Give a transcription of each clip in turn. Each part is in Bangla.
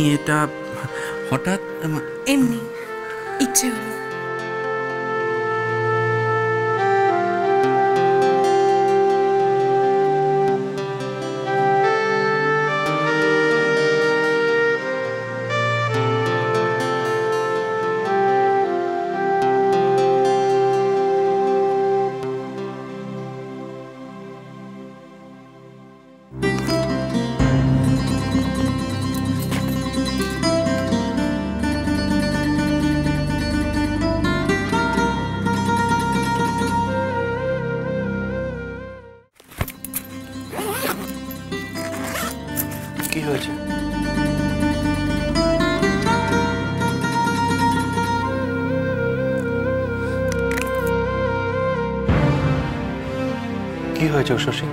এটা হঠাৎ এমনি ইচ্ছে হলো। কি হয়েছে? কি হয়েছে শশী?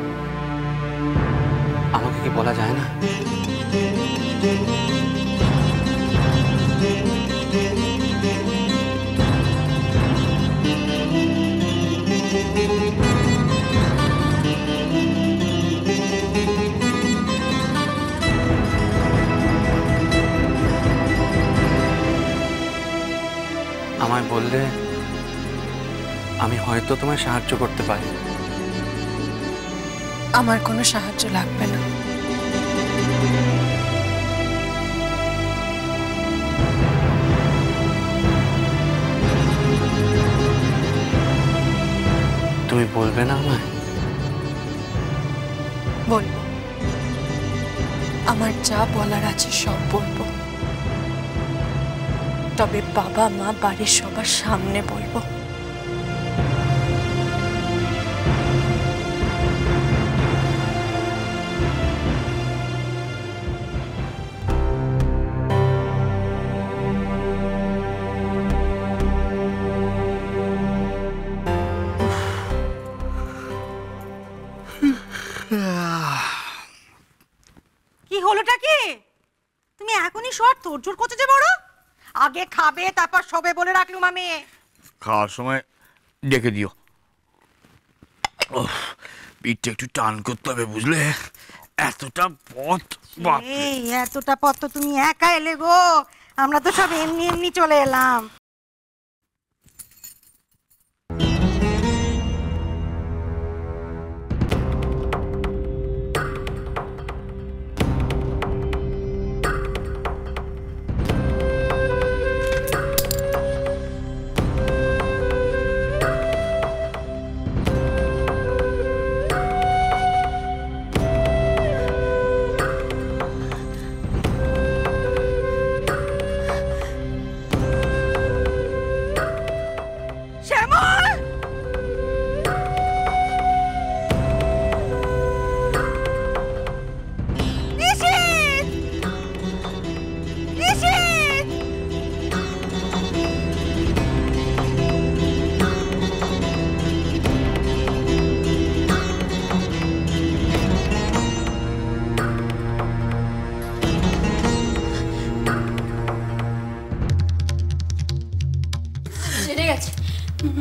আমাকে কি বলা যায় না? আমায় বললে আমি হয়তো তোমায় সাহায্য করতে পারি। আমার কোনো সাহায্য লাগবে না। তুমি বলবে না আমায়? বলবো, আমার যা বলার আছে সব বলবো, তবে বাবা মা বাড়ির সবার সামনে বলবো। কি হলোটা কি? তুমি এখনই শর্ট তোড়জোড় করছো যে বড়? আগে খাবে তারপর সবে বলে রাখলুম আমি। খাওয়ার সময় ডেকে দিও। পিঠটা একটু টান করতে হবে বুঝলে, এতটা পথ। এই এতটা পথ তো তুমি একা এলে গো, আমরা তো সব এমনি এমনি চলে এলাম।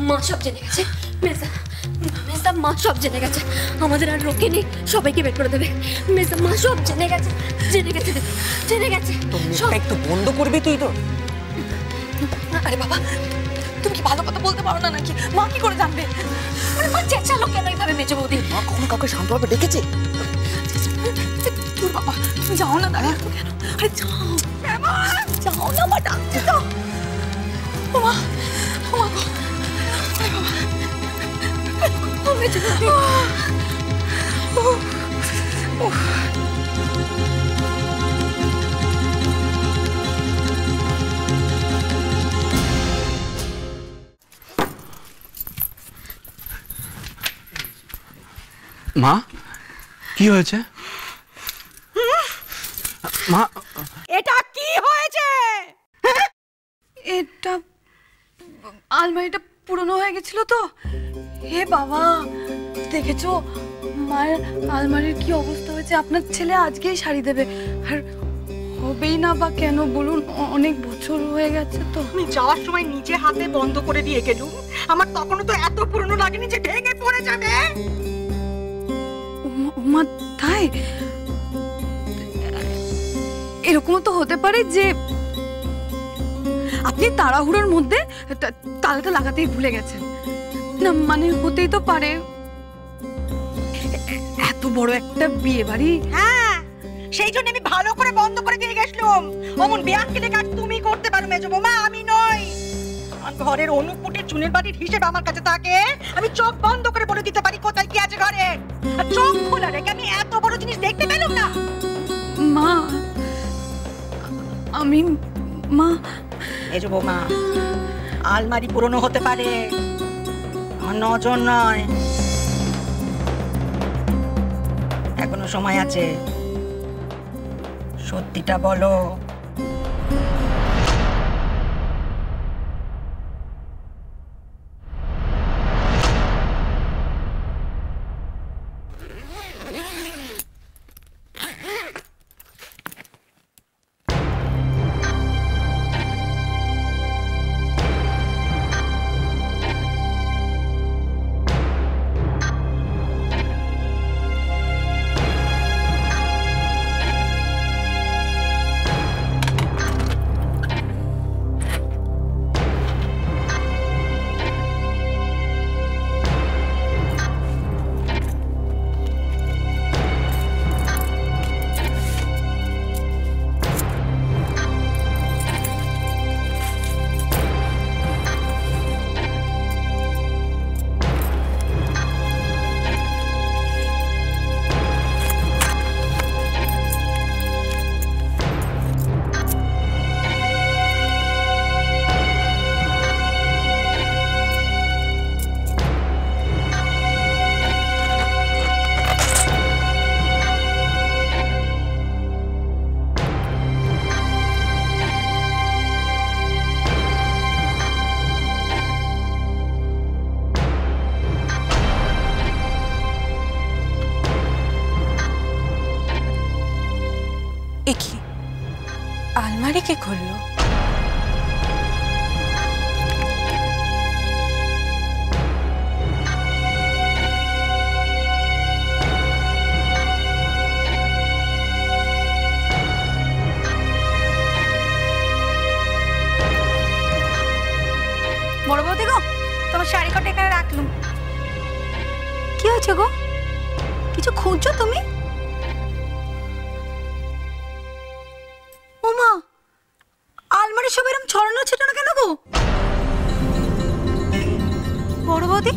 মা সব জেনে গেছে। মেজদা মা সব জেনে গেছে, আমাদের আর রোকে নেই, সবাইকে বের করে দেবে। মেজদা মা সব জেনে গেছে, জেনে গেছে, জেনে গেছে। একটু বন্ধ করবি তুই তো। আরে বাবা, তুমি কি ভালো কথা বলতে পারো না নাকি? মা কি করে জানবে? মানে মা চেঁচালো কেন এইভাবে মেজে বৌদি? মা কখনো কাউকে শান্তভাবে ডেকেছে? তোর বাবা যাও না দাঁড়া কেন? আরে যাও যাও না, মা ডাকছে তো। ও মা, ও মা, মা কি হয়েছে? মা এটা কি হয়েছে? এটা আলমারিটা পুরনো হয়ে গেছিল তো। হে বাবা, দেখেছো মায়ের আলমারির কি অবস্থা হয়েছে? আপনার ছেলে আজকেই শাড়ি দেবে, আর হবেই না বা কেন বলুন? অনেক বছর হয়ে গেছে তো। আমি যাওয়ার সময় নিজে হাতে বন্ধ করে দিয়ে গেলুম, আমার তখনও তো এত পুরনো লাগেনি যে ভেঙে পড়ে যাবে। মা তাই? এরকমও তো হতে পারে যে আপনি তাড়াহুড়োর মধ্যে তালাটা লাগাতেই ভুলে গেছেন। না মানে হতেই তো পারে, এত বড় একটা বিয়ে বাড়ি। হ্যাঁ, সেই জন্য আমি ভালো করে বন্ধ করে দিয়ে গেছিলাম। অমন বিয়াক্কেলে কাজ তুমি করতে পারো মেজো বৌমা, আমি নই। আমার ঘরের অনুকুটের চুনের বাটির হিসেব আমার কাছে থাকে। আমি চোখ বন্ধ করে বলে দিতে পারি কোথায় কি আছে ঘরে। আর চোখ খোলা রেখে আমি এত বড় জিনিস দেখতে পেলাম না। মা আমি মা মেজো বৌমা, আলমারি পুরনো হতে পারে, আমার নজর নয়। এখনো সময় আছে, সত্যিটা বলো। একি আলমারি কে খুললো? বড় বৌদি গো, তোমার শাড়ি কটা এখানে রাখলুম। কি হয়েছে গো? কিছু খুঁজছো তুমি? ওমা, আলমারি সব এরকম ছড়ানো ছিটানো কেন গো? বড় বৌদি,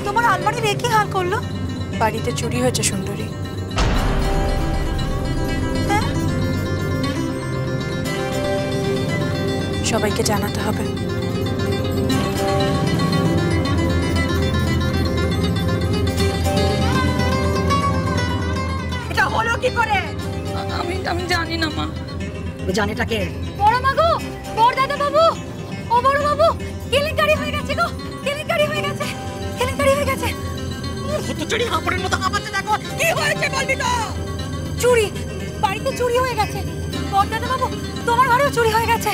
তোমার আলমারি রেখে হাল করলো? বাড়িতে চুরি হয়েছে সুন্দরী। হ্যাঁ? সবাইকে জানাতে হবে। এটা হলো কি করে? আমি জানি না মা। জানেটাকে বড় মা গো, বড় দাদা বাবু, ও বড় বাবু, কেলেঙ্কারি হয়ে গেছে গো, কেলেঙ্কারি হয়ে গেছে, কেলেঙ্কারি হয়ে গেছে। চুরি হাঁপড়ের মতো হাঁপাচ্ছে দেখো। কি হয়েছে বলবি তো? চুরি, বাড়িতে চুরি হয়ে গেছে। বড় দাদা বাবু, তোমার ঘরেও চুরি হয়ে গেছে।